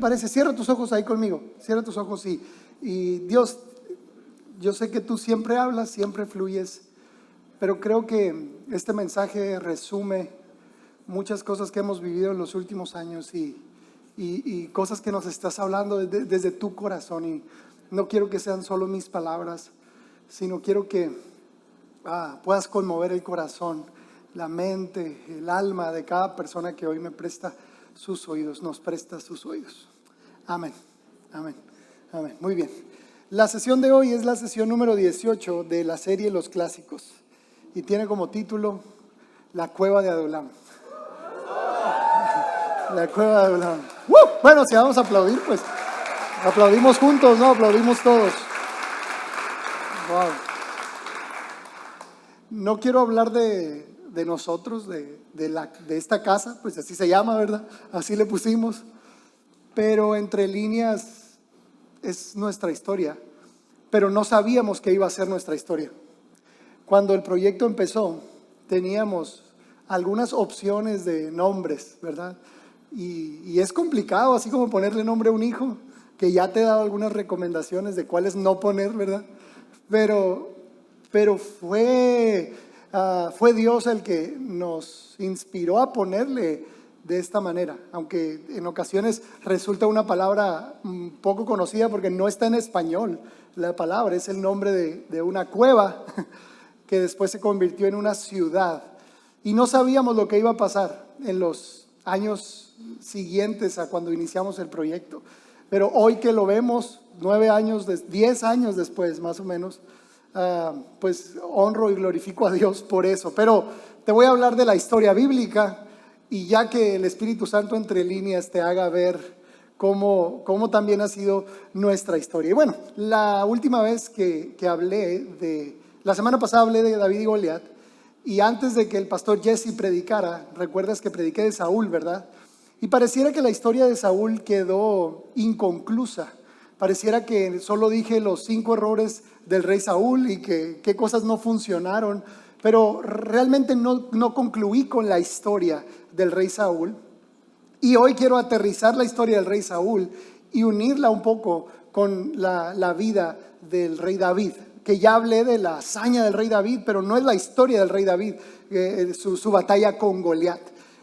parece? Cierra tus ojos ahí conmigo, cierra tus ojos y Dios, yo sé que tú siempre hablas, siempre fluyes, pero creo que este mensaje resume muchas cosas que hemos vivido en los últimos años y cosas que nos estás hablando desde tu corazón, y no quiero que sean solo mis palabras, sino quiero que puedas conmover el corazón, la mente, el alma de cada persona que hoy me presta sus oídos, nos presta sus oídos. Amén, amén, amén. Muy bien. La sesión de hoy es la sesión número 18 de la serie Los Clásicos y tiene como título La Cueva de Adulam. La Cueva de Adulam. Bueno, si vamos a aplaudir, pues aplaudimos juntos, ¿no? Aplaudimos todos. Wow. No quiero hablar de nosotros, de esta casa, pues así se llama, ¿verdad? Así le pusimos, pero entre líneas es nuestra historia, pero no sabíamos que iba a ser nuestra historia. Cuando el proyecto empezó, teníamos algunas opciones de nombres, ¿verdad? Y es complicado, así como ponerle nombre a un hijo, que ya te he dado algunas recomendaciones de cuáles no poner, ¿verdad? Pero fue Dios el que nos inspiró a ponerle de esta manera, aunque en ocasiones resulta una palabra poco conocida porque no está en español. La palabra es el nombre de una cueva que después se convirtió en una ciudad, y no sabíamos lo que iba a pasar en los años siguientes a cuando iniciamos el proyecto, pero hoy que lo vemos 10 años después más o menos, pues honro y glorifico a Dios por eso. Pero te voy a hablar de la historia bíblica, y ya que el Espíritu Santo entre líneas te haga ver cómo también ha sido nuestra historia. Y bueno, la última vez que hablé la semana pasada hablé de David y Goliat, y antes de que el pastor Jesse predicara, recuerdas que prediqué de Saúl, ¿verdad? Y pareciera que la historia de Saúl quedó inconclusa. Pareciera que solo dije los 5 errores del rey Saúl y qué cosas no funcionaron, pero realmente no concluí con la historia del rey Saúl. Y hoy quiero aterrizar la historia del rey Saúl y unirla un poco con la vida del rey David, que ya hablé de la hazaña del rey David, pero no es la historia del rey David, su batalla con Goliat.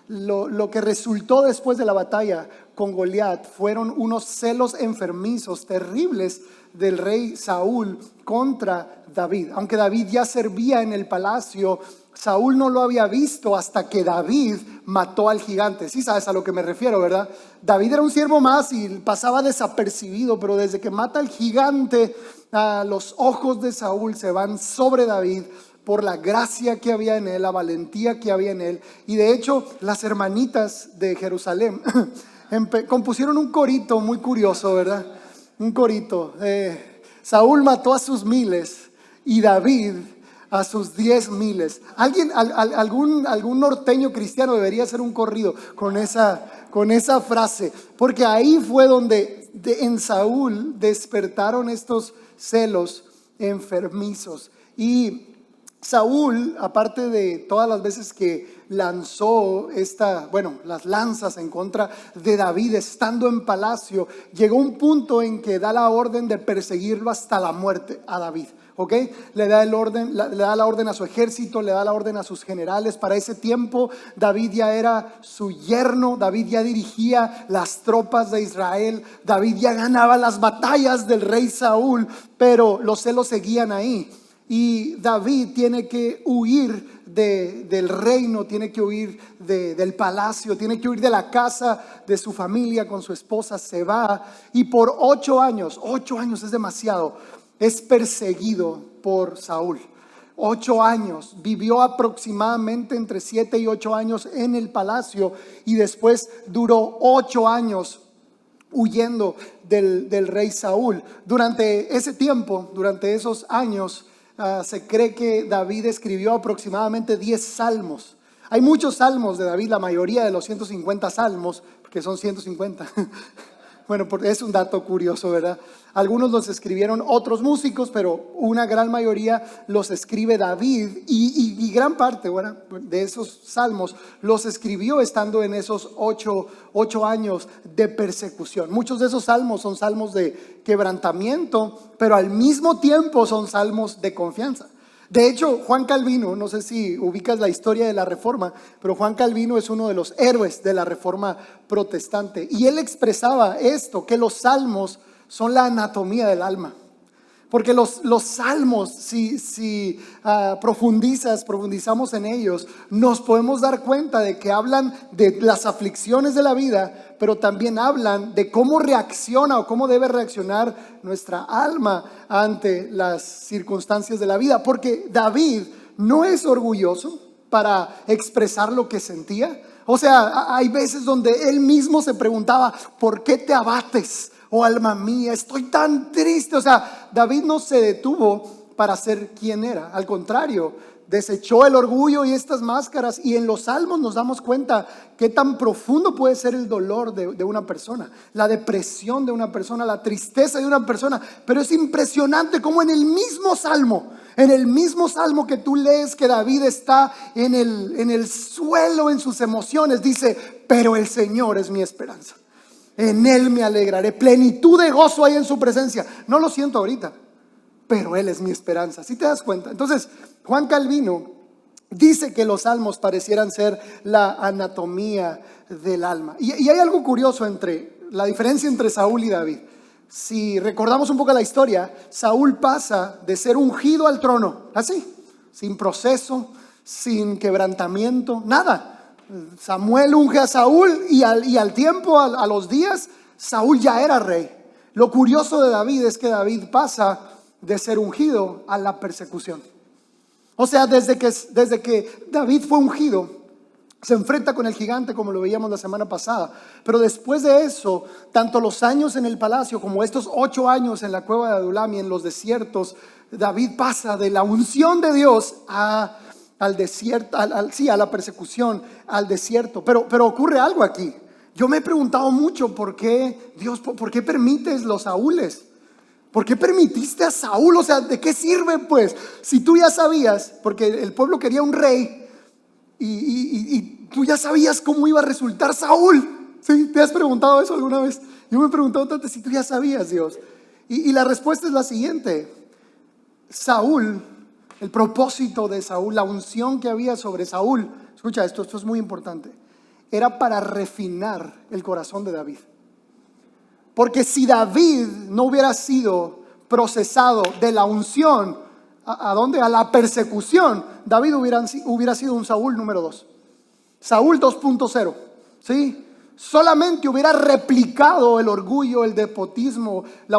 Lo que resultó después de la batalla con Goliat fueron unos celos enfermizos terribles del rey Saúl contra David. Aunque David ya servía en el palacio, Saúl no lo había visto hasta que David mató al gigante. Sí sabes a lo que me refiero, ¿verdad? David era un siervo más y pasaba desapercibido, pero desde que mata al gigante, los ojos de Saúl se van sobre David por la gracia que había en él, la valentía que había en él. Y de hecho, las hermanitas de Jerusalén compusieron un corito muy curioso, ¿verdad? Un corito. Saúl mató a sus miles y David a sus 10,000. Algún norteño cristiano debería hacer un corrido con esa frase, porque ahí fue donde en Saúl despertaron estos celos enfermizos. Y Saúl, aparte de todas las veces que lanzó las lanzas en contra de David estando en palacio, llegó un punto en que da la orden de perseguirlo hasta la muerte a David. ¿Okay? Le da la orden a su ejército, le da la orden a sus generales. Para ese tiempo David ya era su yerno, David ya dirigía las tropas de Israel, David ya ganaba las batallas del rey Saúl, pero los celos seguían ahí. Y David tiene que huir del reino, tiene que huir del palacio, tiene que huir de la casa de su familia con su esposa. Se va y por 8 años es demasiado, es perseguido por Saúl. 8 años, vivió aproximadamente entre 7 y 8 años en el palacio, y después duró 8 años huyendo del rey Saúl. Durante ese tiempo, durante esos años, se cree que David escribió aproximadamente 10 salmos. Hay muchos salmos de David, la mayoría de los 150 salmos, que son 150, Bueno, es un dato curioso, ¿verdad? Algunos los escribieron otros músicos, pero una gran mayoría los escribe David y gran parte, bueno, de esos salmos los escribió estando en esos ocho años de persecución. Muchos de esos salmos son salmos de quebrantamiento, pero al mismo tiempo son salmos de confianza. De hecho, Juan Calvino, no sé si ubicas la historia de la Reforma, pero Juan Calvino es uno de los héroes de la Reforma protestante. Y él expresaba esto, que los salmos son la anatomía del alma. Porque los salmos, si profundizamos en ellos, nos podemos dar cuenta de que hablan de las aflicciones de la vida, pero también hablan de cómo reacciona o cómo debe reaccionar nuestra alma ante las circunstancias de la vida. Porque David no es orgulloso para expresar lo que sentía. O sea, hay veces donde él mismo se preguntaba, ¿por qué te abates? Oh alma mía, estoy tan triste. O sea, David no se detuvo para ser quien era. Al contrario, desechó el orgullo y estas máscaras. Y en los salmos nos damos cuenta qué tan profundo puede ser el dolor de una persona, la depresión de una persona, la tristeza de una persona. Pero es impresionante cómo en el mismo salmo que tú lees, que David está en el suelo en sus emociones, dice, pero el Señor es mi esperanza. En Él me alegraré, plenitud de gozo hay en su presencia. No lo siento ahorita, pero Él es mi esperanza. ¿Sí te das cuenta? Entonces, Juan Calvino dice que los salmos parecieran ser la anatomía del alma. Y hay algo curioso entre la diferencia entre Saúl y David. Si recordamos un poco la historia, Saúl pasa de ser ungido al trono, así, sin proceso, sin quebrantamiento, nada. Samuel unge a Saúl y al tiempo, a los días, Saúl ya era rey. Lo curioso de David es que David pasa de ser ungido a la persecución. O sea, desde que David fue ungido, se enfrenta con el gigante como lo veíamos la semana pasada. Pero después de eso, tanto los años en el palacio como estos 8 años en la cueva de Adulam y en los desiertos, David pasa de la unción de Dios al desierto, a la persecución, al desierto. Pero ocurre algo aquí. Yo me he preguntado mucho por qué Dios, por qué permites los Saúles. ¿Por qué permitiste a Saúl? O sea, ¿de qué sirve pues? Si tú ya sabías, porque el pueblo quería un rey y tú ya sabías cómo iba a resultar Saúl. ¿Sí? ¿Te has preguntado eso alguna vez? Yo me he preguntado tanto si tú ya sabías, Dios. Y la respuesta es la siguiente. Saúl, el propósito de Saúl, la unción que había sobre Saúl, escucha esto es muy importante, era para refinar el corazón de David. Porque si David no hubiera sido procesado de la unción, ¿a dónde? A la persecución, David hubiera sido un Saúl número 2. Saúl 2.0, ¿sí? Solamente hubiera replicado el orgullo, el despotismo, la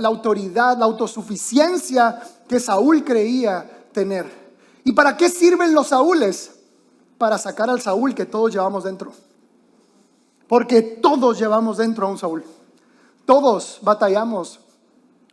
autoridad, la autosuficiencia que Saúl creía tener. ¿Y para qué sirven los Saúles? Para sacar al Saúl que todos llevamos dentro. Porque todos llevamos dentro a un Saúl. Todos batallamos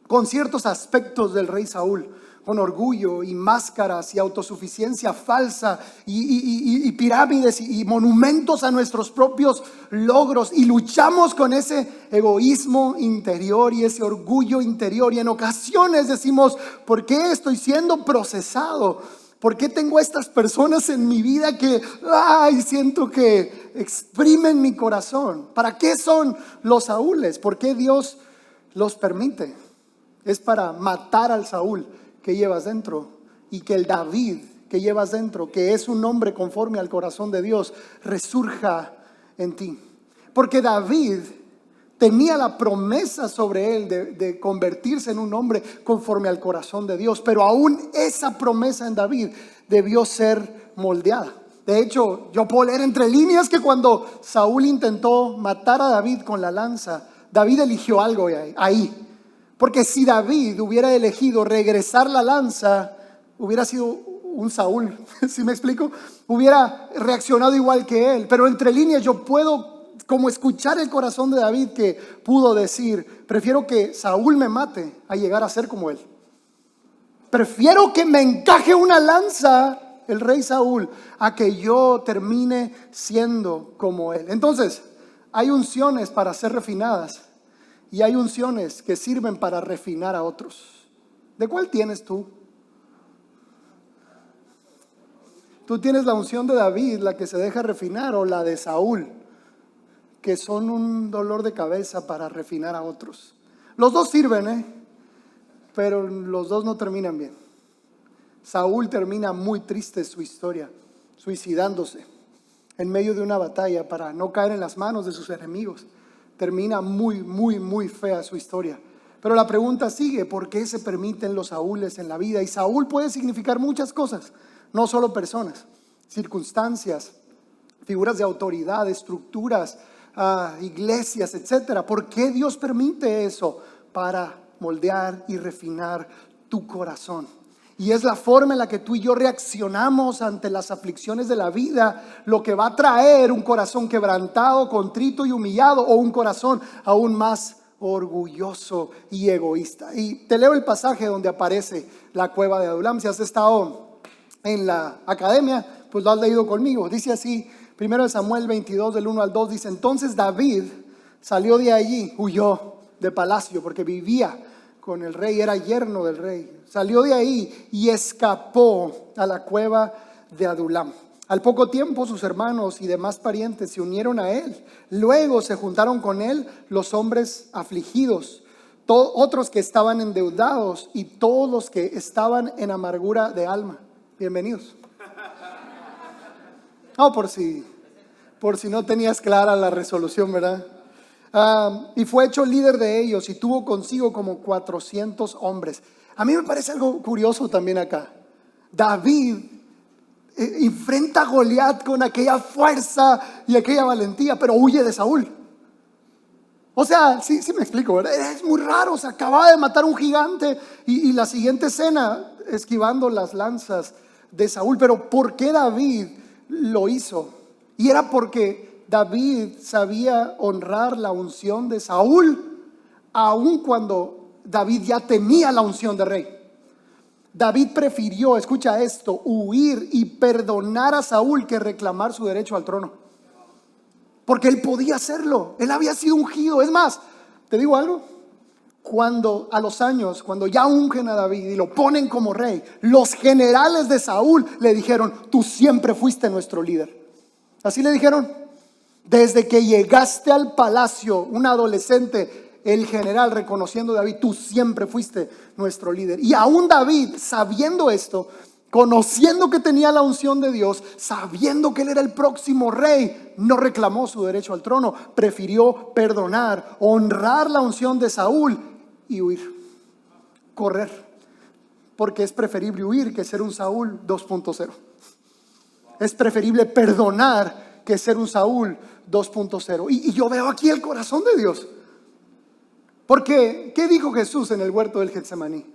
con ciertos aspectos del rey Saúl, con orgullo y máscaras y autosuficiencia falsa y pirámides y monumentos a nuestros propios logros, y luchamos con ese egoísmo interior y ese orgullo interior, y en ocasiones decimos, ¿por qué estoy siendo procesado? ¿Por qué tengo a estas personas en mi vida que siento que exprimen mi corazón? ¿Para qué son los Saúles? ¿Por qué Dios los permite? Es para matar al Saúl que llevas dentro, y que el David que llevas dentro, que es un hombre conforme al corazón de Dios, resurja en ti. Porque David tenía la promesa sobre él de convertirse en un hombre conforme al corazón de Dios, pero aún esa promesa en David debió ser moldeada. De hecho, yo puedo leer entre líneas que cuando Saúl intentó matar a David con la lanza, David eligió algo ahí. Porque si David hubiera elegido regresar la lanza, hubiera sido un Saúl, ¿sí me explico? Hubiera reaccionado igual que él. Pero entre líneas yo puedo como escuchar el corazón de David, que pudo decir, prefiero que Saúl me mate a llegar a ser como él. Prefiero que me encaje una lanza el rey Saúl a que yo termine siendo como él. Entonces, hay unciones para ser refinadas y hay unciones que sirven para refinar a otros. ¿De cuál tienes tú? Tú tienes la unción de David, la que se deja refinar, o la de Saúl, que son un dolor de cabeza para refinar a otros. Los dos sirven, pero los dos no terminan bien. Saúl termina muy triste su historia, suicidándose en medio de una batalla para no caer en las manos de sus enemigos. Termina muy fea su historia. Pero la pregunta sigue: ¿por qué se permiten los Saúles en la vida? Y Saúl puede significar muchas cosas, no solo personas, circunstancias, figuras de autoridad, estructuras, iglesias, etcétera. ¿Por qué Dios permite eso? Para moldear y refinar tu corazón. Y es la forma en la que tú y yo reaccionamos ante las aflicciones de la vida lo que va a traer un corazón quebrantado, contrito y humillado, o un corazón aún más orgulloso y egoísta. Y te leo el pasaje donde aparece la cueva de Adulam. Si has estado en la academia, pues lo has leído conmigo. Dice así, 1 Samuel 22 del 1 al 2, dice: entonces David salió de allí, huyó de palacio porque vivía con el rey, era yerno del rey. Salió de ahí y escapó a la cueva de Adulam. Al poco tiempo sus hermanos y demás parientes se unieron a él. Luego se juntaron con él los hombres afligidos, otros que estaban endeudados y todos los que estaban en amargura de alma. Bienvenidos. No, por si no tenías clara la resolución, ¿verdad? Y fue hecho líder de ellos y tuvo consigo como 400 hombres. A mí me parece algo curioso también acá. David enfrenta a Goliat con aquella fuerza y aquella valentía, pero huye de Saúl. O sea, sí me explico, ¿verdad? Es muy raro, se acababa de matar un gigante y la siguiente escena esquivando las lanzas de Saúl. Pero ¿por qué David lo hizo? Y era porque David sabía honrar la unción de Saúl, aun cuando David ya tenía la unción de rey. David prefirió, escucha esto, huir y perdonar a Saúl que reclamar su derecho al trono. Porque él podía hacerlo, él había sido ungido. Es más, te digo algo, cuando a los años, cuando ya ungen a David y lo ponen como rey, los generales de Saúl le dijeron: tú siempre fuiste nuestro líder. Así le dijeron. Desde que llegaste al palacio, un adolescente, el general reconociendo a David: tú siempre fuiste nuestro líder. Y aún David, sabiendo esto, conociendo que tenía la unción de Dios, sabiendo que él era el próximo rey, no reclamó su derecho al trono. Prefirió perdonar, honrar la unción de Saúl y huir, correr. Porque es preferible huir que ser un Saúl 2.0. Es preferible perdonar que ser un Saúl 2.0. Y yo veo aquí el corazón de Dios. Porque, ¿qué dijo Jesús en el huerto del Getsemaní?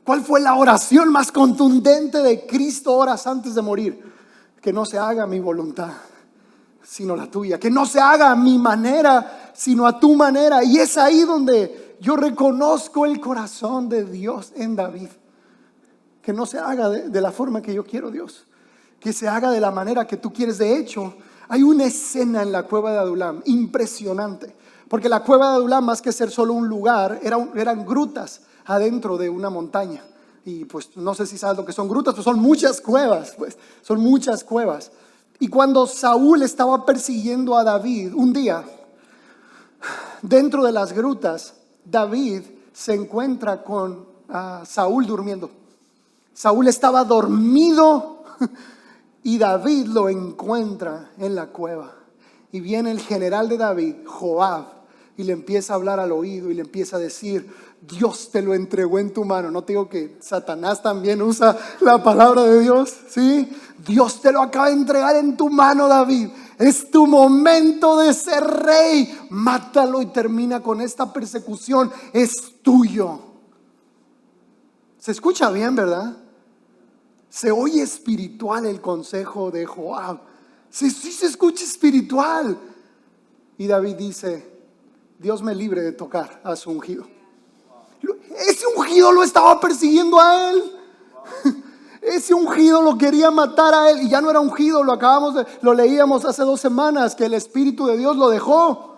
¿Cuál fue la oración más contundente de Cristo horas antes de morir? Que no se haga mi voluntad, sino la tuya. Que no se haga a mi manera, sino a tu manera. Y es ahí donde yo reconozco el corazón de Dios en David. Que no se haga de la forma que yo quiero, Dios. Que se haga de la manera que tú quieres. De hecho, hay una escena en la cueva de Adulam impresionante. Porque la cueva de Adulam, más que ser solo un lugar, eran grutas adentro de una montaña. Y pues no sé si sabes lo que son grutas, pues son muchas cuevas, son muchas cuevas. Y cuando Saúl estaba persiguiendo a David, un día, dentro de las grutas, David se encuentra con Saúl durmiendo. Saúl estaba dormido y David lo encuentra en la cueva. Y viene el general de David, Joab, y le empieza a hablar al oído y le empieza a decir: Dios te lo entregó en tu mano. No te digo que Satanás también usa la palabra de Dios, ¿sí? Dios te lo acaba de entregar en tu mano, David. Es tu momento de ser rey. Mátalo y termina con esta persecución. Es tuyo. Se escucha bien, ¿verdad? Se oye espiritual el consejo de Joab. Sí, se escucha espiritual. Y David dice: Dios me libre de tocar a su ungido. Ese ungido lo estaba persiguiendo a él. Ese ungido lo quería matar a él. Y ya no era ungido, lo leíamos hace 2 semanas, que el Espíritu de Dios lo dejó.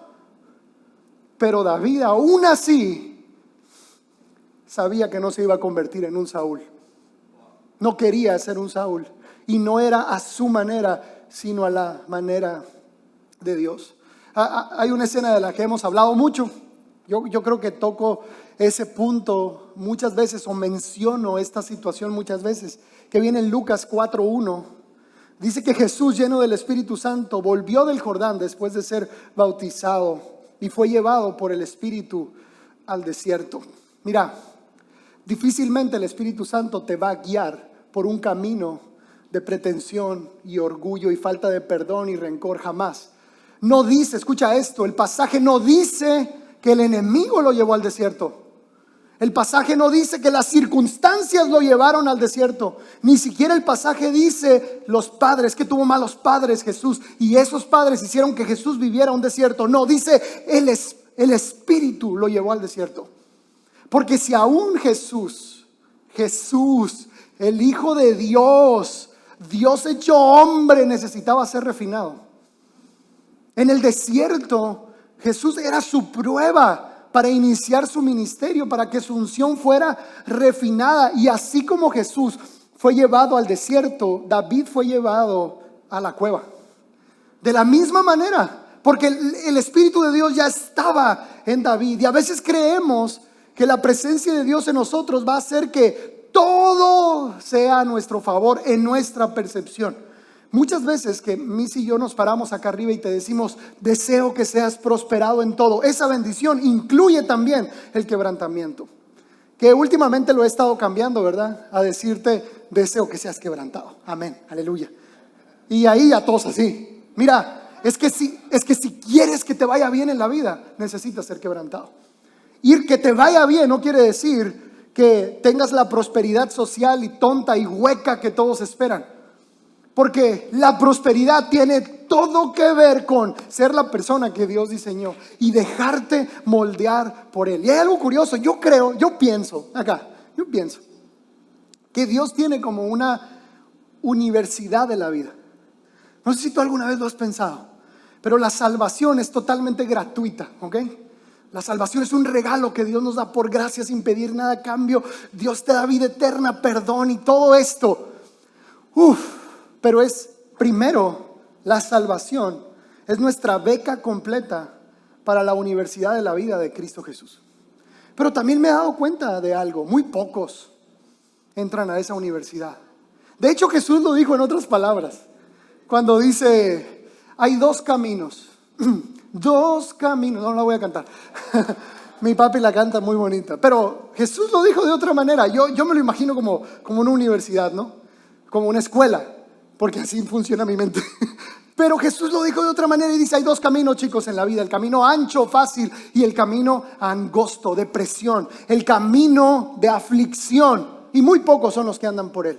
Pero David aún así sabía que no se iba a convertir en un Saúl. No quería ser un Saúl. Y no era a su manera, sino a la manera de Dios. Hay una escena de la que hemos hablado mucho. Yo creo que toco ese punto muchas veces, o menciono esta situación muchas veces, que viene en Lucas 4:1. Dice que Jesús, lleno del Espíritu Santo, volvió del Jordán después de ser bautizado y fue llevado por el Espíritu al desierto. Mira, difícilmente el Espíritu Santo te va a guiar por un camino de pretensión y orgullo y falta de perdón y rencor, jamás. No dice, escucha esto, el pasaje no dice que el enemigo lo llevó al desierto. El pasaje no dice que las circunstancias lo llevaron al desierto. Ni siquiera el pasaje dice los padres, que tuvo malos padres Jesús y esos padres hicieron que Jesús viviera un desierto. No, dice el Espíritu lo llevó al desierto. Porque si aún Jesús, el Hijo de Dios, Dios hecho hombre, necesitaba ser refinado. En el desierto, Jesús era su prueba para iniciar su ministerio, para que su unción fuera refinada. Y así como Jesús fue llevado al desierto, David fue llevado a la cueva. De la misma manera, porque el Espíritu de Dios ya estaba en David. Y a veces creemos que la presencia de Dios en nosotros va a hacer que todo sea a nuestro favor en nuestra percepción. Muchas veces que Miss y yo nos paramos acá arriba y te decimos, deseo que seas prosperado en todo. Esa bendición incluye también el quebrantamiento. Que últimamente lo he estado cambiando, ¿verdad? A decirte, deseo que seas quebrantado. Amén, aleluya. Y ahí a todos así. Mira, es que si quieres que te vaya bien en la vida, necesitas ser quebrantado. Y que te vaya bien no quiere decir que tengas la prosperidad social y tonta y hueca que todos esperan. Porque la prosperidad tiene todo que ver con ser la persona que Dios diseñó y dejarte moldear por Él. Y hay algo curioso, yo pienso que Dios tiene como una universidad de la vida. No sé si tú alguna vez lo has pensado, pero la salvación es totalmente gratuita, ¿ok? La salvación es un regalo que Dios nos da por gracia sin pedir nada a cambio. Dios te da vida eterna, perdón y todo esto. Pero es primero la salvación. Es nuestra beca completa para la universidad de la vida de Cristo Jesús. Pero también me he dado cuenta de algo. Muy pocos entran a esa universidad. De hecho, Jesús lo dijo en otras palabras. Cuando dice, hay dos caminos. Dos caminos, no la voy a cantar. Mi papi la canta muy bonita, pero Jesús lo dijo de otra manera. Yo me lo imagino como una universidad, ¿no? Como una escuela, porque así funciona mi mente. Pero Jesús lo dijo de otra manera y dice, hay dos caminos, chicos, en la vida. El camino ancho, fácil, y el camino angosto, de presión. El camino de aflicción, y muy pocos son los que andan por él.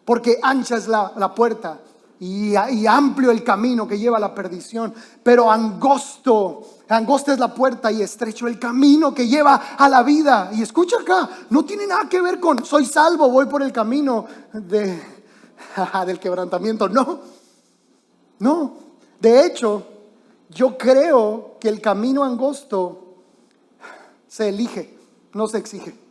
Porque ancha es la puerta y amplio el camino que lleva a la perdición, pero angosta es la puerta y estrecho el camino que lleva a la vida. Y escucha acá, no tiene nada que ver con soy salvo, voy por el camino del quebrantamiento. No, de hecho, yo creo que el camino angosto se elige, no se exige.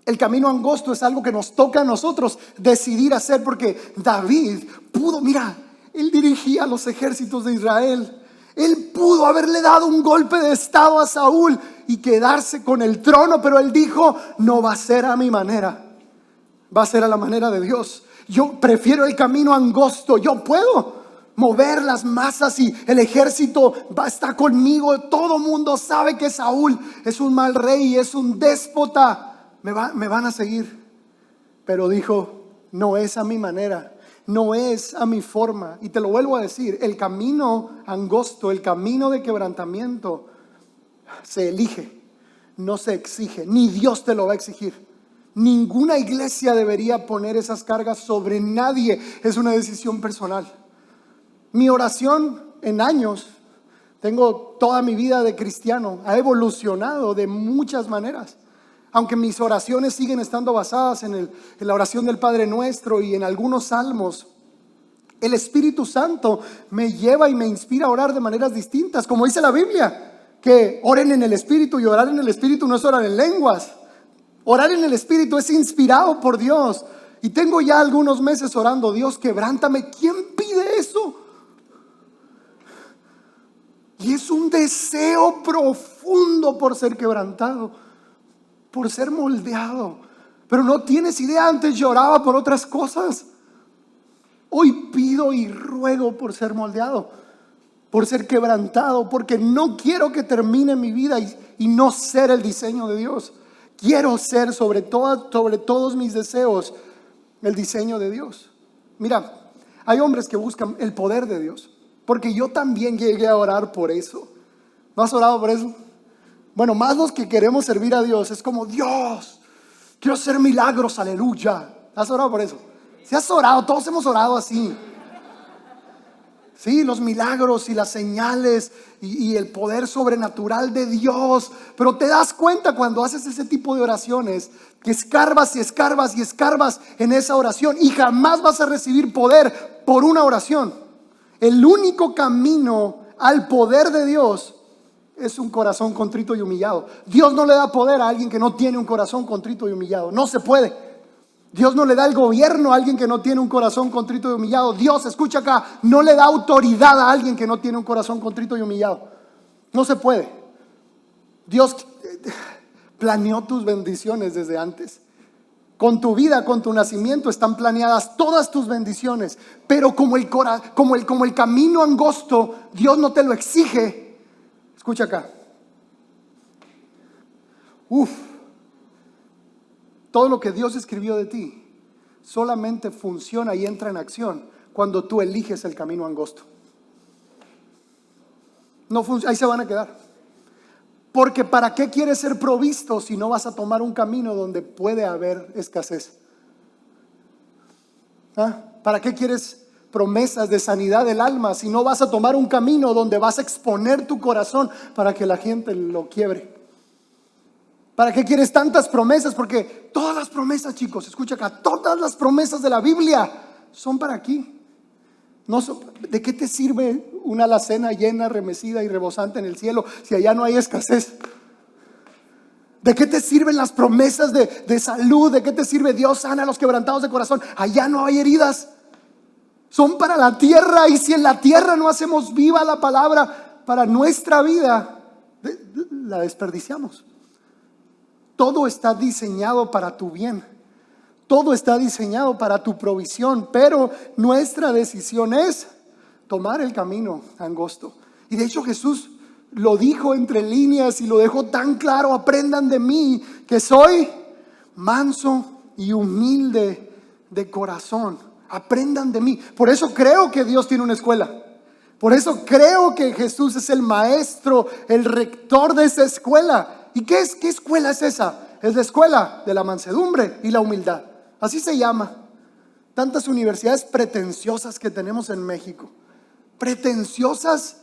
El camino angosto es algo que nos toca a nosotros decidir hacer, porque David pudo, mira, él dirigía los ejércitos de Israel. Él pudo haberle dado un golpe de estado a Saúl y quedarse con el trono, pero él dijo, no va a ser a mi manera, va a ser a la manera de Dios. Yo prefiero el camino angosto, yo puedo mover las masas y el ejército va a estar conmigo. Todo mundo sabe que Saúl es un mal rey, es un déspota. Me van a seguir. Pero dijo, no es a mi manera, no es a mi forma. Y te lo vuelvo a decir, el camino angosto, el camino de quebrantamiento se elige, no se exige, ni Dios te lo va a exigir. Ninguna iglesia debería poner esas cargas sobre nadie, es una decisión personal. Mi oración en años, tengo toda mi vida de cristiano, ha evolucionado de muchas maneras. Aunque mis oraciones siguen estando basadas en la oración del Padre Nuestro y en algunos salmos, el Espíritu Santo me lleva y me inspira a orar de maneras distintas. Como dice la Biblia, que oren en el Espíritu, y orar en el Espíritu no es orar en lenguas. Orar en el Espíritu es inspirado por Dios. Y tengo ya algunos meses orando: Dios, quebrántame. ¿Quién pide eso? Y es un deseo profundo por ser quebrantado, por ser moldeado. Pero no tienes idea, antes lloraba por otras cosas. Hoy pido y ruego por ser moldeado, por ser quebrantado, porque no quiero que termine mi vida y no ser el diseño de Dios. Quiero ser sobre todos mis deseos el diseño de Dios. Mira, hay hombres que buscan el poder de Dios, porque yo también llegué a orar por eso. ¿No has orado por eso? Bueno, más los que queremos servir a Dios, es como: Dios, quiero hacer milagros, aleluya. ¿Has orado por eso? Si has orado, todos hemos orado así. Sí, los milagros y las señales y el poder sobrenatural de Dios. Pero te das cuenta cuando haces ese tipo de oraciones que escarbas y escarbas y escarbas en esa oración y jamás vas a recibir poder por una oración. El único camino al poder de Dios es un corazón contrito y humillado. Dios no le da poder a alguien que no tiene un corazón contrito y humillado. No se puede. Dios no le da el gobierno a alguien que no tiene un corazón contrito y humillado. Dios, escucha acá, no le da autoridad a alguien que no tiene un corazón contrito y humillado. No se puede. Dios planeó tus bendiciones desde antes. Con tu vida, con tu nacimiento están planeadas todas tus bendiciones. Pero como el camino angosto, Dios no te lo exige. Escucha acá. Todo lo que Dios escribió de ti solamente funciona y entra en acción cuando tú eliges el camino angosto. No ahí se van a quedar. Porque ¿para qué quieres ser provisto si no vas a tomar un camino donde puede haber escasez? ¿Para qué quieres promesas de sanidad del alma si no vas a tomar un camino donde vas a exponer tu corazón para que la gente lo quiebre? ¿Para qué quieres tantas promesas? Porque todas las promesas, chicos, escucha acá, todas las promesas de la Biblia son para aquí. ¿De qué te sirve una alacena llena, remecida y rebosante en el cielo si allá no hay escasez? ¿De qué te sirven las promesas de salud? ¿De qué te sirve Dios sana a los quebrantados de corazón? Allá no hay heridas. Son para la tierra, y si en la tierra no hacemos viva la palabra para nuestra vida, la desperdiciamos. Todo está diseñado para tu bien. Todo está diseñado para tu provisión, pero nuestra decisión es tomar el camino angosto. Y de hecho Jesús lo dijo entre líneas y lo dejó tan claro: aprendan de mí, que soy manso y humilde de corazón. Aprendan de mí. Por eso creo que Dios tiene una escuela. Por eso creo que Jesús es el maestro, el rector de esa escuela. ¿Y qué escuela es esa? Es la escuela de la mansedumbre y la humildad. Así se llama. Tantas universidades pretenciosas que tenemos en México. Pretenciosas.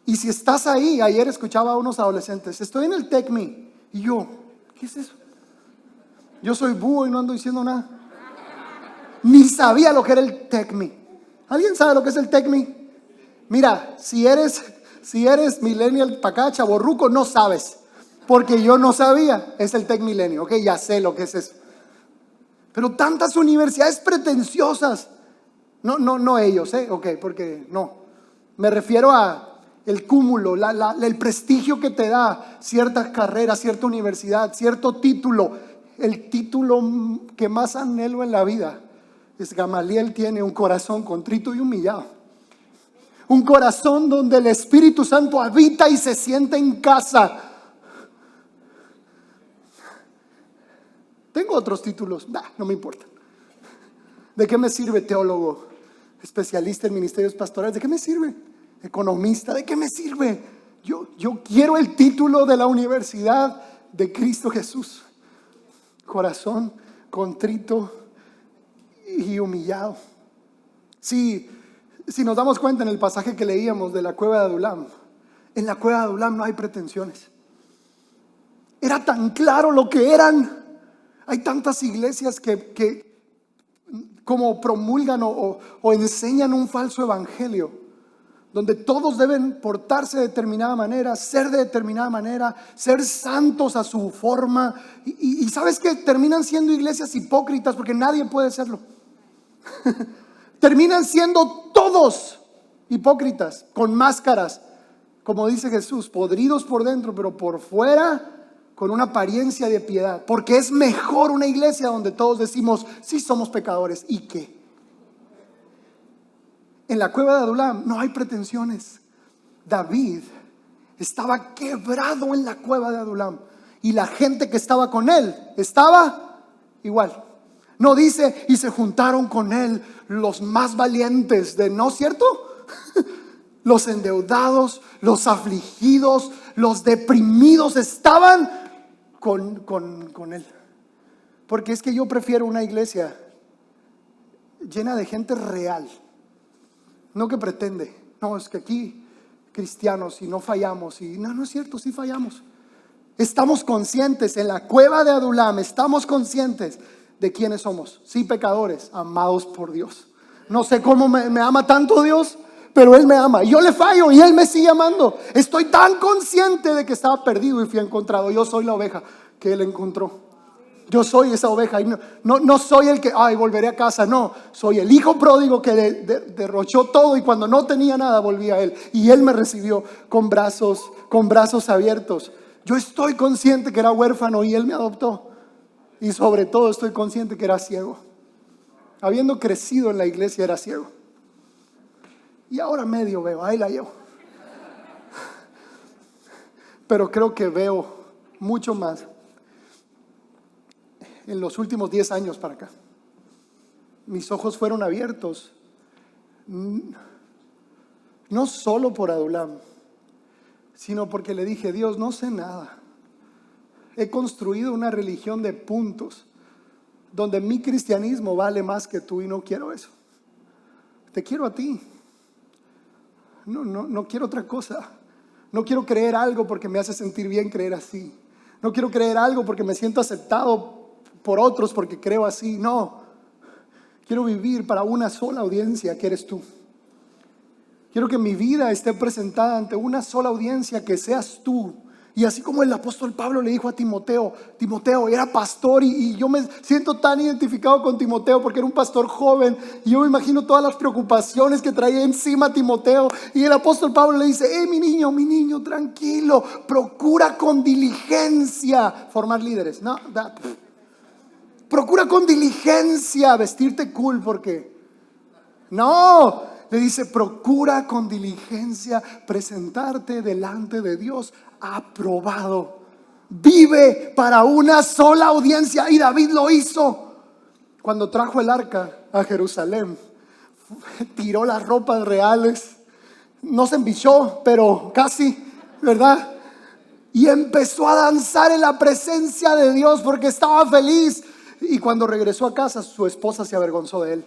Y si estás ahí, ayer escuchaba a unos adolescentes: estoy en el TECMI. Y yo, ¿qué es eso? Yo soy búho y no ando diciendo nada. Ni sabía lo que era el TECMI. ¿Alguien sabe lo que es el TECMI? Mira, si eres millennial para acá, chavorruco, no sabes. Porque yo no sabía. Es el Tec Milenio, ok, ya sé lo que es eso. Pero tantas universidades pretenciosas. No ellos, ok, porque no. Me refiero a el cúmulo, el prestigio que te da ciertas carreras, cierta universidad, cierto título. El título que más anhelo en la vida es: Gamaliel tiene un corazón contrito y humillado. Un corazón donde el Espíritu Santo habita y se siente en casa. Tengo otros títulos, no me importa. ¿De qué me sirve teólogo, especialista en ministerios pastorales? ¿De qué me sirve economista? ¿De qué me sirve? Yo quiero el título de la universidad de Cristo Jesús. Corazón contrito y humillado. Si nos damos cuenta en el pasaje que leíamos de la cueva de Adulam, en la cueva de Adulam no hay pretensiones. Era tan claro lo que eran. Hay tantas iglesias que como promulgan o enseñan un falso evangelio, donde todos deben portarse de determinada manera, ser de determinada manera, ser santos a su forma. Y ¿sabes qué? Terminan siendo iglesias hipócritas porque nadie puede serlo. Terminan siendo todos hipócritas, con máscaras, como dice Jesús, podridos por dentro, pero por fuera con una apariencia de piedad. Porque es mejor una iglesia donde todos decimos, sí somos pecadores, ¿y qué? En la cueva de Adulam no hay pretensiones. David estaba quebrado en la cueva de Adulam y la gente que estaba con él estaba igual. No dice, y se juntaron con él los más valientes de, ¿no es cierto? Los endeudados, los afligidos, los deprimidos estaban con él. Porque es que yo prefiero una iglesia llena de gente real. No que pretende, no, es que aquí cristianos y no fallamos, y no es cierto, sí fallamos. Estamos conscientes en la cueva de Adulam, estamos conscientes de quiénes somos. Sí, pecadores, amados por Dios. No sé cómo me ama tanto Dios, pero Él me ama. Y yo le fallo y Él me sigue amando. Estoy tan consciente de que estaba perdido y fui encontrado. Yo soy la oveja que Él encontró. Yo soy esa oveja y no soy el que, volveré a casa. No, soy el hijo pródigo que derrochó todo y cuando no tenía nada volví a Él. Y Él me recibió con brazos abiertos. Yo estoy consciente que era huérfano y Él me adoptó. Y sobre todo estoy consciente que era ciego. Habiendo crecido en la iglesia era ciego. Y ahora medio veo, ahí la llevo. Pero creo que veo mucho más en los últimos 10 años para acá. Mis ojos fueron abiertos, no solo por Adulam, sino porque le dije, Dios, no sé nada. He construido una religión de puntos, donde mi cristianismo vale más que tú y no quiero eso. Te quiero a ti. No quiero otra cosa. No quiero creer algo porque me hace sentir bien creer así. No quiero creer algo porque me siento aceptado por otros porque creo así. No, quiero vivir para una sola audiencia que eres tú. Quiero que mi vida esté presentada ante una sola audiencia que seas tú. Y así como el apóstol Pablo le dijo a Timoteo era pastor y yo me siento tan identificado con Timoteo porque era un pastor joven y yo me imagino todas las preocupaciones que traía encima Timoteo y el apóstol Pablo le dice, mi niño, tranquilo, procura con diligencia formar líderes. Procura con diligencia vestirte cool porque le dice, procura con diligencia presentarte delante de Dios aprobado. Vive para una sola audiencia. Y David lo hizo. Cuando trajo el arca a Jerusalén, tiró las ropas reales. No se embichó, pero casi, ¿verdad? Y empezó a danzar en la presencia de Dios porque estaba feliz. Y cuando regresó a casa, su esposa se avergonzó de él.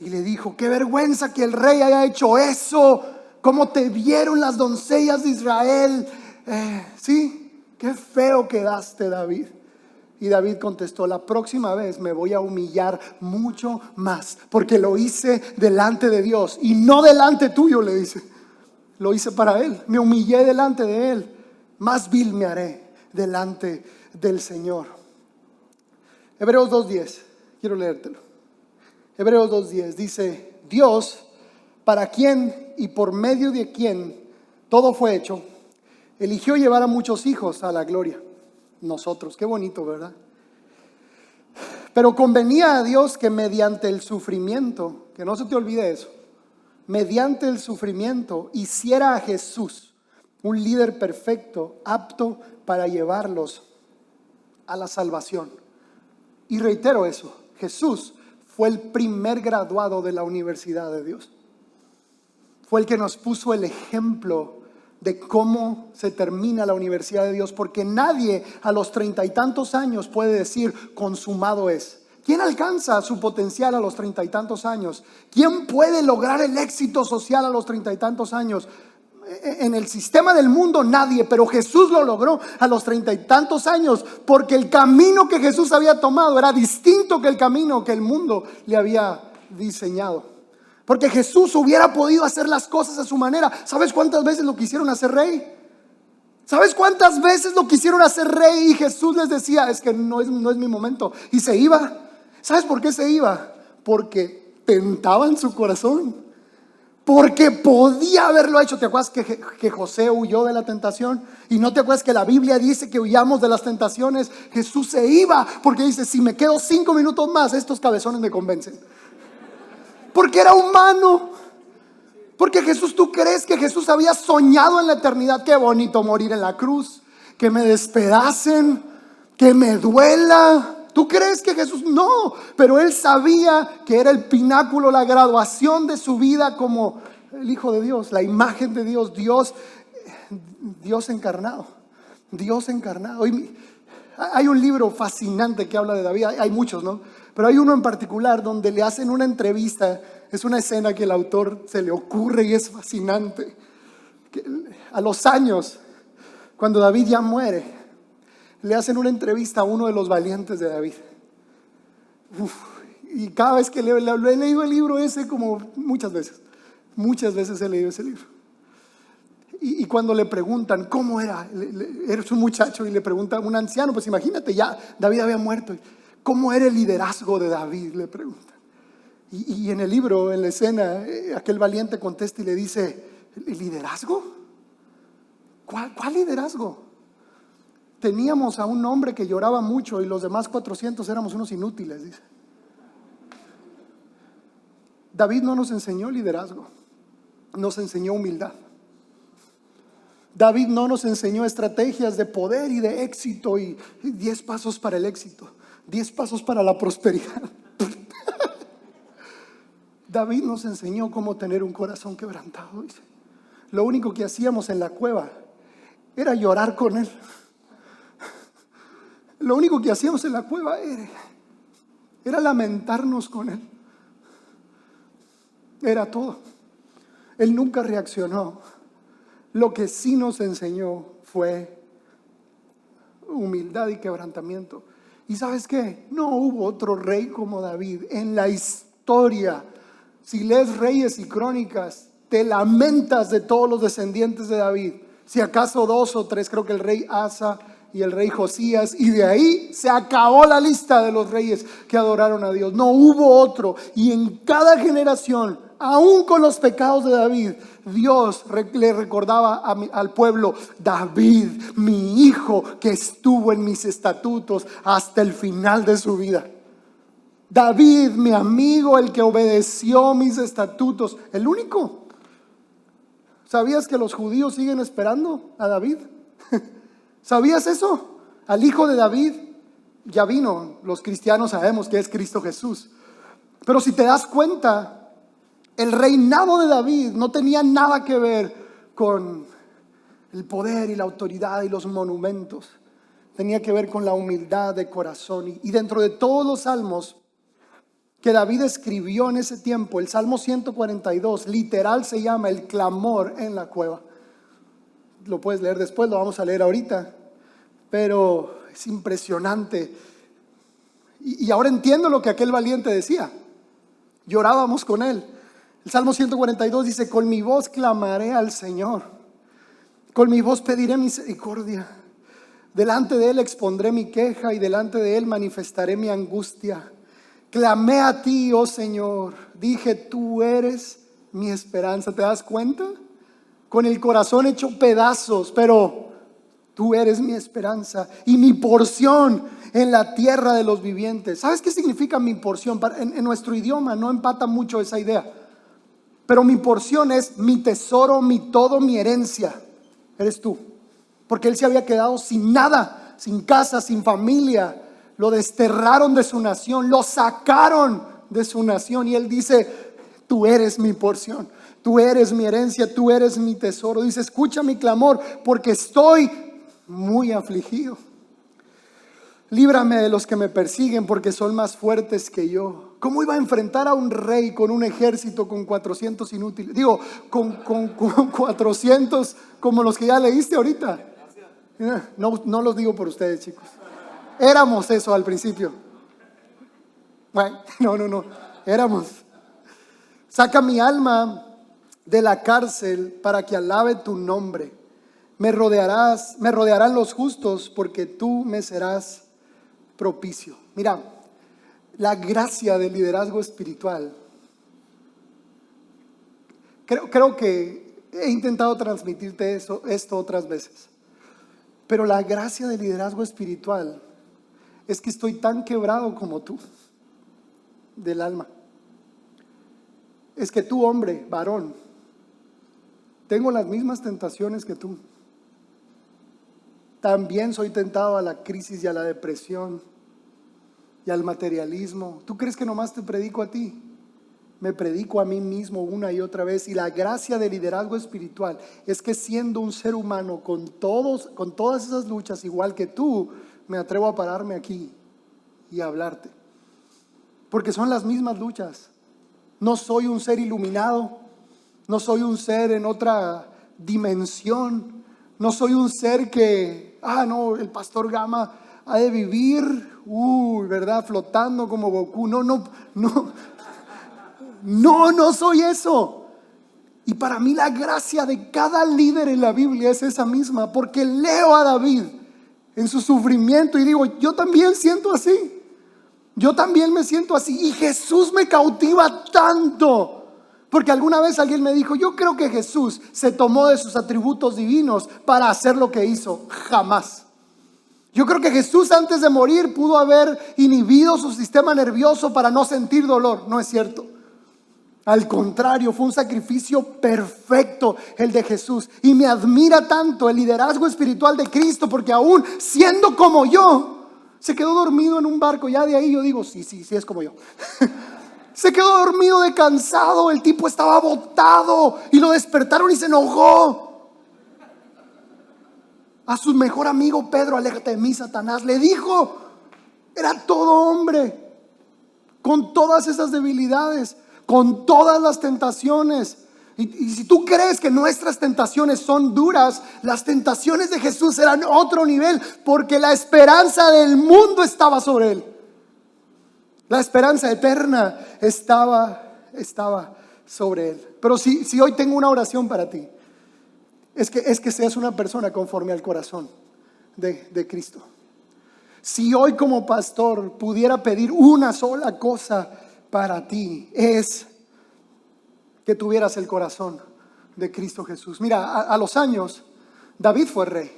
Y le dijo, qué vergüenza que el rey haya hecho eso. ¿Cómo te vieron las doncellas de Israel? Sí, qué feo quedaste, David. Y David contestó, la próxima vez me voy a humillar mucho más, porque lo hice delante de Dios y no delante tuyo, le dice. Lo hice para Él, me humillé delante de Él. Más vil me haré delante del Señor. Hebreos 2:10, quiero leértelo. Hebreos 2:10 dice, Dios, para quien y por medio de quien todo fue hecho, eligió llevar a muchos hijos a la gloria. Nosotros, qué bonito, ¿verdad? Pero convenía a Dios que mediante el sufrimiento, que no se te olvide eso, mediante el sufrimiento hiciera a Jesús un líder perfecto, apto para llevarlos a la salvación. Y reitero eso, Jesús fue el primer graduado de la universidad de Dios. Fue el que nos puso el ejemplo de cómo se termina la universidad de Dios, porque nadie a los 30 y tantos años puede decir consumado es. ¿Quién alcanza su potencial a los 30 y tantos años? ¿Quién puede lograr el éxito social a los 30 y tantos años? En el sistema del mundo nadie, pero Jesús lo logró a los 30 y tantos años, porque el camino que Jesús había tomado era distinto que el camino que el mundo le había diseñado. Porque Jesús hubiera podido hacer las cosas a su manera. ¿Sabes cuántas veces lo quisieron hacer rey? ¿Sabes cuántas veces lo quisieron hacer rey y Jesús les decía, es que no es mi momento? Y se iba. ¿Sabes por qué se iba? Porque tentaban su corazón. Porque podía haberlo hecho. ¿Te acuerdas que José huyó de la tentación? Y no te acuerdas que la Biblia dice que huyamos de las tentaciones. Jesús se iba porque dice, si me quedo 5 minutos más, estos cabezones me convencen. Porque era humano. Porque Jesús, ¿tú crees que Jesús había soñado en la eternidad? Qué bonito morir en la cruz, que me despedacen, que me duela. ¿Tú crees que Jesús? No, pero él sabía que era el pináculo, la graduación de su vida como el Hijo de Dios, la imagen de Dios, Dios encarnado, Dios encarnado. Y hay un libro fascinante que habla de David, hay muchos, ¿no? Pero hay uno en particular donde le hacen una entrevista. Es una escena que el autor se le ocurre y es fascinante. A los años, cuando David ya muere, le hacen una entrevista a uno de los valientes de David. Y cada vez que he leído el libro ese, como muchas veces he leído ese libro. Y cuando le preguntan cómo era, eres un muchacho y le pregunta a un anciano, pues imagínate, ya David había muerto. ¿Cómo era el liderazgo de David? Le preguntan. Y en el libro, en la escena, aquel valiente contesta y le dice, ¿el liderazgo? ¿Cuál liderazgo? Teníamos a un hombre que lloraba mucho y los demás 400 éramos unos inútiles, dice. David no nos enseñó liderazgo, nos enseñó humildad. David no nos enseñó estrategias de poder y de éxito y 10 pasos para el éxito, 10 pasos para la prosperidad. David nos enseñó cómo tener un corazón quebrantado, dice. Lo único que hacíamos en la cueva era llorar con él. Lo único que hacíamos en la cueva era lamentarnos con él. Era todo. Él nunca reaccionó. Lo que sí nos enseñó fue humildad y quebrantamiento. ¿Y sabes qué? No hubo otro rey como David en la historia. Si lees Reyes y Crónicas, te lamentas de todos los descendientes de David. Si acaso 2 o 3, creo que el rey Asa y el rey Josías, y de ahí se acabó la lista de los reyes que adoraron a Dios. No hubo otro. Y en cada generación, aún con los pecados de David, Dios le recordaba al pueblo, David, mi hijo, que estuvo en mis estatutos hasta el final de su vida. David, mi amigo, el que obedeció mis estatutos, el único. ¿Sabías que los judíos siguen esperando a David? ¿Sabías eso? Al hijo de David ya vino. Los cristianos sabemos que es Cristo Jesús. Pero si te das cuenta, el reinado de David no tenía nada que ver con el poder y la autoridad y los monumentos. Tenía que ver con la humildad de corazón. Y dentro de todos los salmos que David escribió en ese tiempo, el Salmo 142, literal se llama el clamor en la cueva. Lo puedes leer después, lo vamos a leer ahorita, pero es impresionante. Y ahora entiendo lo que aquel valiente decía. Llorábamos con él. El Salmo 142 dice, con mi voz clamaré al Señor, con mi voz pediré misericordia. Delante de él expondré mi queja y delante de él manifestaré mi angustia. Clamé a ti, oh Señor, dije, tú eres mi esperanza. ¿Te das cuenta? Con el corazón hecho pedazos, pero tú eres mi esperanza y mi porción en la tierra de los vivientes. ¿Sabes qué significa mi porción? En nuestro idioma no empata mucho esa idea, pero mi porción es mi tesoro, mi todo, mi herencia. Eres tú, porque él se había quedado sin nada, sin casa, sin familia. Lo desterraron de su nación, lo sacaron de su nación y él dice, tú eres mi porción, tú eres mi herencia, tú eres mi tesoro. Dice, escucha mi clamor porque estoy muy afligido. Líbrame de los que me persiguen porque son más fuertes que yo. ¿Cómo iba a enfrentar a un rey con un ejército con 400 inútiles? Digo, con 400 como los que ya leíste ahorita. No los digo por ustedes, chicos. Éramos eso al principio. Bueno, no. Éramos. Saca mi alma de la cárcel para que alabe tu nombre. Me rodearán los justos porque tú me serás propicio. Mira, la gracia del liderazgo espiritual. Creo que he intentado transmitirte esto otras veces. Pero la gracia del liderazgo espiritual es que estoy tan quebrado como tú, del alma. Es que tú, hombre, varón, tengo las mismas tentaciones que tú. También soy tentado a la crisis y a la depresión y al materialismo. ¿Tú crees que nomás te predico a ti? Me predico a mí mismo una y otra vez. Y la gracia del liderazgo espiritual es que siendo un ser humano con todas esas luchas igual que tú, me atrevo a pararme aquí y a hablarte. Porque son las mismas luchas. No soy un ser iluminado, no soy un ser en otra dimensión, no soy un ser que, no, el pastor Gama ha de vivir, ¿verdad? Flotando como Goku. No soy eso. Y para mí la gracia de cada líder en la Biblia es esa misma, porque leo a David en su sufrimiento y digo, yo también siento así. Yo también me siento así y Jesús me cautiva tanto, porque alguna vez alguien me dijo, yo creo que Jesús se tomó de sus atributos divinos para hacer lo que hizo. Jamás. Yo creo que Jesús antes de morir pudo haber inhibido su sistema nervioso para no sentir dolor. No es cierto. Al contrario, fue un sacrificio perfecto el de Jesús. Y me admira tanto el liderazgo espiritual de Cristo, porque aún siendo como yo, se quedó dormido en un barco. Ya de ahí yo digo, sí, es como yo. Se quedó dormido de cansado. El tipo estaba botado y lo despertaron y se enojó. A su mejor amigo Pedro, aléjate de mí, Satanás, le dijo. Era todo hombre, con todas esas debilidades, con todas las tentaciones. Y si tú crees que nuestras tentaciones son duras, las tentaciones de Jesús eran otro nivel, porque la esperanza del mundo estaba sobre él. La esperanza eterna estaba sobre él. Pero si hoy tengo una oración para ti, es que seas una persona conforme al corazón de Cristo. Si hoy como pastor pudiera pedir una sola cosa para ti, es que tuvieras el corazón de Cristo Jesús. Mira, a los años, David fue rey.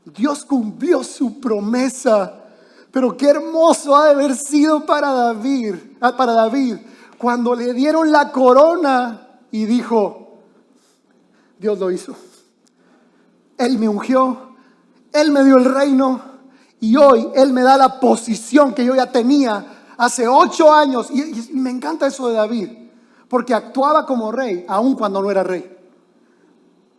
Dios cumplió su promesa. Pero qué hermoso ha de haber sido para David cuando le dieron la corona y dijo, Dios lo hizo. Él me ungió, Él me dio el reino y hoy Él me da la posición que yo ya tenía hace 8 años. Y me encanta eso de David, porque actuaba como rey aun cuando no era rey.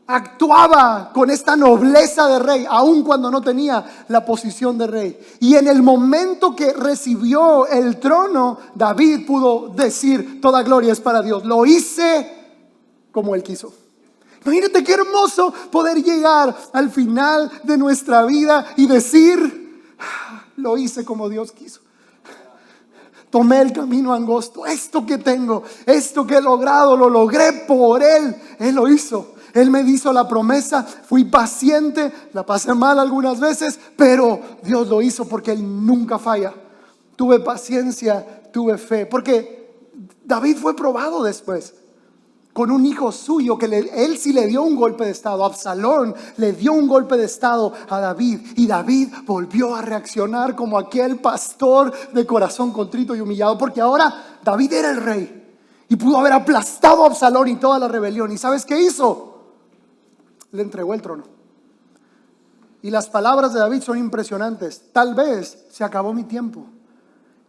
Actuaba con esta nobleza de rey aun cuando no tenía la posición de rey. Y en el momento que recibió el trono, David pudo decir, toda gloria es para Dios. Lo hice como Él quiso. Imagínate qué hermoso poder llegar al final de nuestra vida y decir, lo hice como Dios quiso. Tomé el camino angosto. Esto que tengo, esto que he logrado, lo logré por Él. Él lo hizo. Él me hizo la promesa. Fui paciente, la pasé mal algunas veces, pero Dios lo hizo porque Él nunca falla. Tuve paciencia, tuve fe. Porque David fue probado después con un hijo suyo que él sí le dio un golpe de estado. Absalón le dio un golpe de estado a David y David volvió a reaccionar como aquel pastor de corazón contrito y humillado, porque ahora David era el rey y pudo haber aplastado a Absalón y toda la rebelión. ¿Y sabes qué hizo? Le entregó el trono. Y las palabras de David son impresionantes. Tal vez se acabó mi tiempo.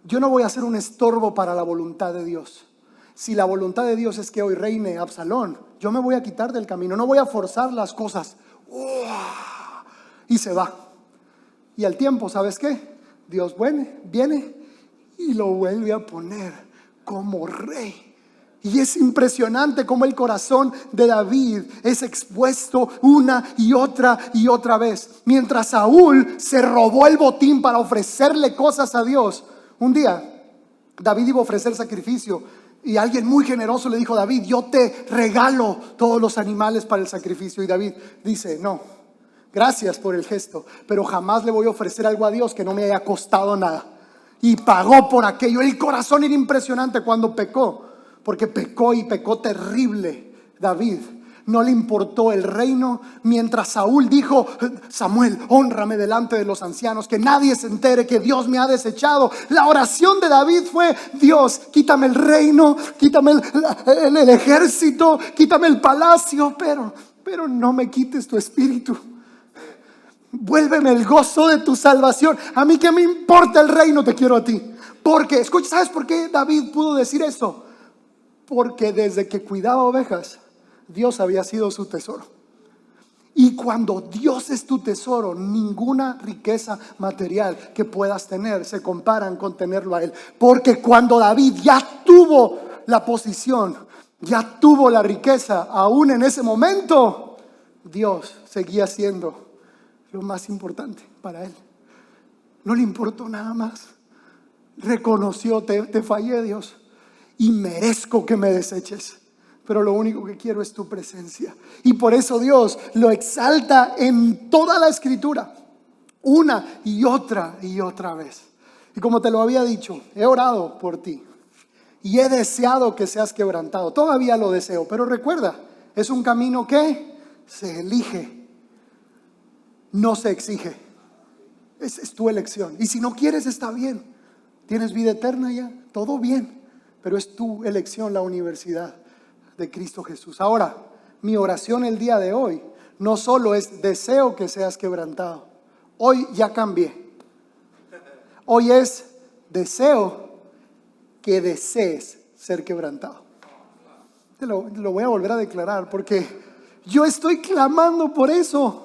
Yo no voy a ser un estorbo para la voluntad de Dios. Si la voluntad de Dios es que hoy reine Absalón, yo me voy a quitar del camino. No voy a forzar las cosas. Y se va. Y al tiempo, ¿sabes qué? Dios viene y lo vuelve a poner como rey. Y es impresionante cómo el corazón de David es expuesto una y otra vez. Mientras Saúl se robó el botín para ofrecerle cosas a Dios. Un día David iba a ofrecer sacrificio Y alguien muy generoso le dijo a David: yo te regalo todos los animales para el sacrificio. Y David dice: no, gracias por el gesto, pero jamás le voy a ofrecer algo a Dios que no me haya costado nada. Y pagó por aquello. El corazón era impresionante cuando pecó, porque pecó y pecó terrible. David no le importó el reino, mientras Saúl dijo: Samuel, hónrame delante de los ancianos, que nadie se entere que Dios me ha desechado. La oración de David fue: Dios, quítame el reino, quítame el ejército, quítame el palacio, pero no me quites tu espíritu. Vuélveme el gozo de tu salvación. A mí que me importa el reino, te quiero a ti. Porque, escucha, ¿sabes por qué David pudo decir eso? Porque desde que cuidaba ovejas, Dios había sido su tesoro. Y cuando Dios es tu tesoro, ninguna riqueza material que puedas tener se comparan con tenerlo a Él. Porque cuando David ya tuvo la posición, ya tuvo la riqueza, aún en ese momento, Dios seguía siendo lo más importante para él. No le importó nada más. Reconoció: te fallé, Dios, y merezco que me deseches, pero lo único que quiero es tu presencia. Y por eso Dios lo exalta en toda la escritura, una y otra vez. Y como te lo había dicho, he orado por ti y he deseado que seas quebrantado. Todavía lo deseo, pero recuerda, es un camino que se elige, no se exige. Es tu elección. Y si no quieres, está bien. Tienes vida eterna ya, todo bien. Pero es tu elección, la universidad de Cristo Jesús. Ahora, mi oración el día de hoy no solo es: deseo que seas quebrantado. Hoy ya cambié. Hoy es: deseo que desees ser quebrantado. Te lo voy a volver a declarar, porque yo estoy clamando por eso.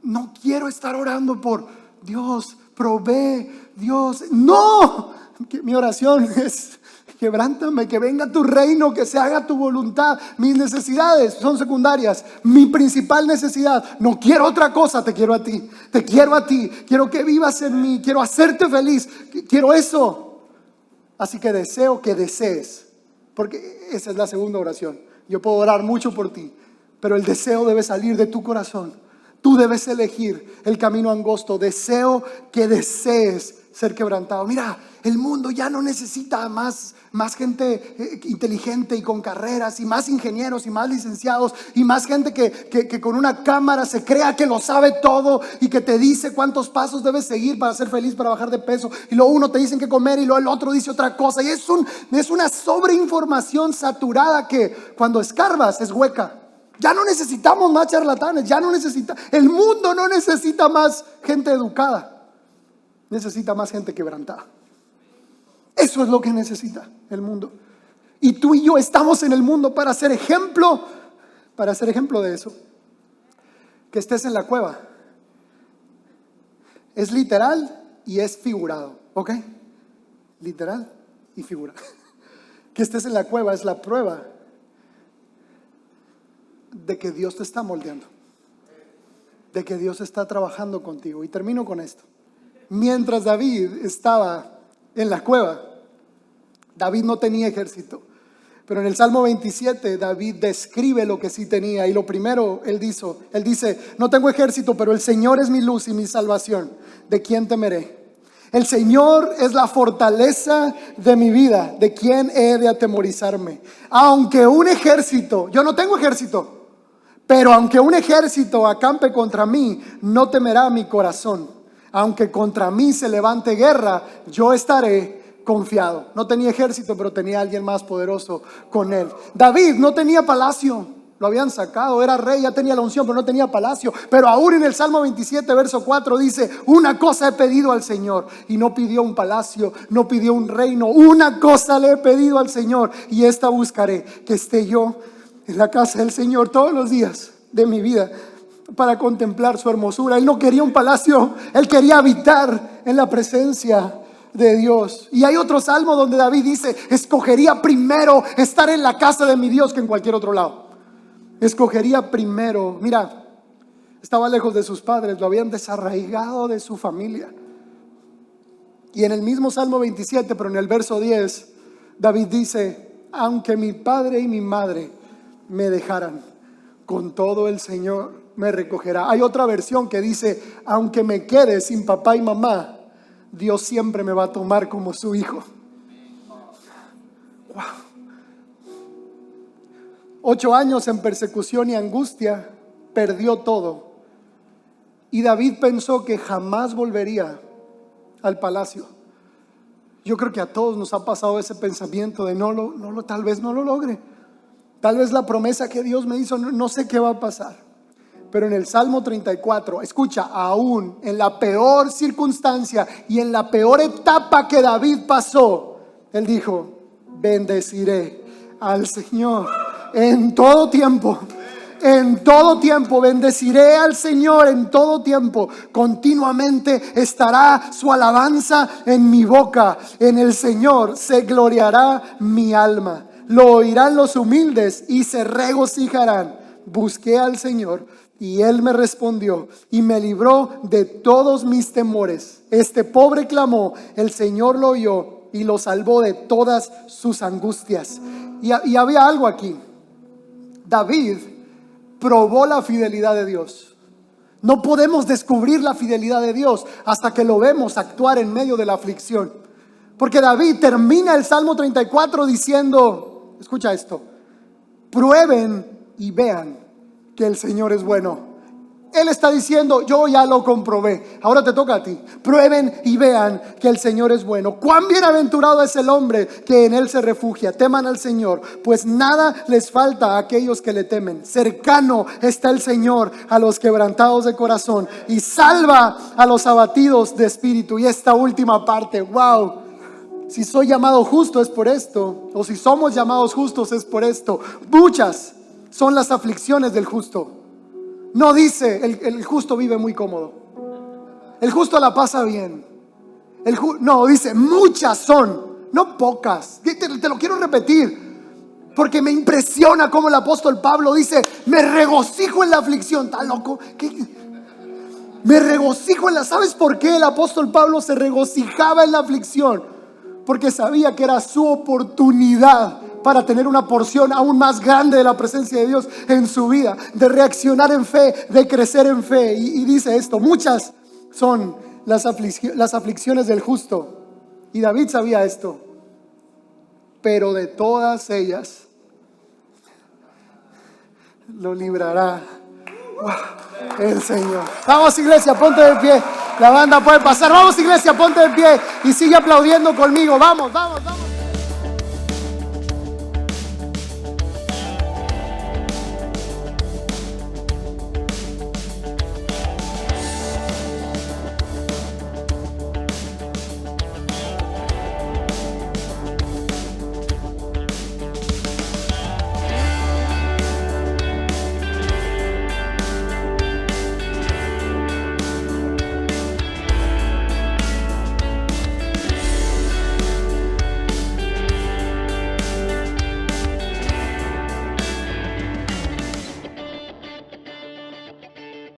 No quiero estar orando por: Dios, provee, Dios. No, mi oración es: quebrántame, que venga tu reino, que se haga tu voluntad. Mis necesidades son secundarias. Mi principal necesidad, no quiero otra cosa, te quiero a ti. Te quiero a ti, quiero que vivas en mí, quiero hacerte feliz, quiero eso. Así que deseo que desees, porque esa es la segunda oración. Yo puedo orar mucho por ti, pero el deseo debe salir de tu corazón. Tú debes elegir el camino angosto. Deseo que desees ser quebrantado. Mira, el mundo ya no necesita más gente inteligente y con carreras, y más ingenieros y más licenciados, y más gente que con una cámara se crea que lo sabe todo y que te dice cuántos pasos debes seguir para ser feliz, para bajar de peso. Y luego uno te dice qué comer y luego el otro dice otra cosa. Y es una sobreinformación saturada que cuando escarbas es hueca. Ya no necesitamos más charlatanes, el mundo no necesita más gente educada, necesita más gente quebrantada. Eso es lo que necesita el mundo. Y tú y yo estamos en el mundo para ser ejemplo de eso. Que estés en la cueva es literal y es figurado, ¿ok? Literal y figurado. Que estés en la cueva es la prueba de que Dios te está moldeando, de que Dios está trabajando contigo. Y termino con esto. Mientras David estaba en la cueva, David no tenía ejército, pero en el Salmo 27 David describe lo que sí tenía. Y lo primero él dice: no tengo ejército, pero el Señor es mi luz y mi salvación. ¿De quién temeré? El Señor es la fortaleza de mi vida. ¿De quién he de atemorizarme? Aunque un ejército, yo no tengo ejército, pero aunque un ejército acampe contra mí, no temerá mi corazón. Aunque contra mí se levante guerra, yo estaré confiado. No tenía ejército, pero tenía a alguien más poderoso con él. David no tenía palacio, lo habían sacado, era rey, ya tenía la unción, pero no tenía palacio. Pero aún en el Salmo 27 verso 4 dice: una cosa he pedido al Señor. Y no pidió un palacio, no pidió un reino. Una cosa le he pedido al Señor, y esta buscaré: que esté yo en la casa del Señor todos los días de mi vida, para contemplar su hermosura. Él no quería un palacio, él quería habitar en la presencia de Dios. Y hay otro salmo donde David dice: escogería primero estar en la casa de mi Dios que en cualquier otro lado. Escogería primero. Mira, estaba lejos de sus padres, lo habían desarraigado de su familia. Y en el mismo Salmo 27, pero en el verso 10, David dice, aunque mi padre y mi madre me dejaran, con todo el Señor me recogerá. Hay otra versión que dice, aunque me quede sin papá y mamá, Dios siempre me va a tomar como su hijo. Wow. 8 años en persecución y angustia, perdió todo. Y David pensó que jamás volvería al palacio. Yo creo que a todos nos ha pasado ese pensamiento de tal vez no lo logre. Tal vez la promesa que Dios me hizo, no sé qué va a pasar. Pero en el Salmo 34, escucha, aún en la peor circunstancia y en la peor etapa que David pasó, él dijo, bendeciré al Señor en todo tiempo. En todo tiempo bendeciré al Señor, en todo tiempo. Continuamente estará su alabanza en mi boca. En el Señor se gloriará mi alma. Lo oirán los humildes y se regocijarán. Busqué al Señor y Él me respondió y me libró de todos mis temores. Este pobre clamó, el Señor lo oyó y lo salvó de todas sus angustias. Y había algo aquí. David probó la fidelidad de Dios. No podemos descubrir la fidelidad de Dios hasta que lo vemos actuar en medio de la aflicción. Porque David termina el Salmo 34 diciendo, escucha esto, prueben y vean que el Señor es bueno. Él está diciendo, yo ya lo comprobé, ahora te toca a ti. Prueben y vean que el Señor es bueno. Cuán bienaventurado es el hombre que en Él se refugia. Teman al Señor, pues nada les falta a aquellos que le temen. Cercano está el Señor a los quebrantados de corazón y salva a los abatidos de espíritu. Y esta última parte, wow. Si soy llamado justo es por esto, o si somos llamados justos es por esto. Muchas son las aflicciones del justo. No dice el justo vive muy cómodo, el justo la pasa bien. No, dice muchas son, no pocas. Te lo quiero repetir porque me impresiona cómo el apóstol Pablo dice, me regocijo en la aflicción. ¿Está loco? Me regocijo en la... ¿Sabes por qué el apóstol Pablo se regocijaba en la aflicción? Porque sabía que era su oportunidad para tener una porción aún más grande de la presencia de Dios en su vida, de reaccionar en fe, de crecer en fe. Y dice esto, muchas son las aflicciones del justo. Y David sabía esto, pero de todas ellas lo librará el Señor. Vamos, iglesia, ponte de pie. La banda puede pasar. Vamos, iglesia, ponte de pie y sigue aplaudiendo conmigo. Vamos, vamos, vamos.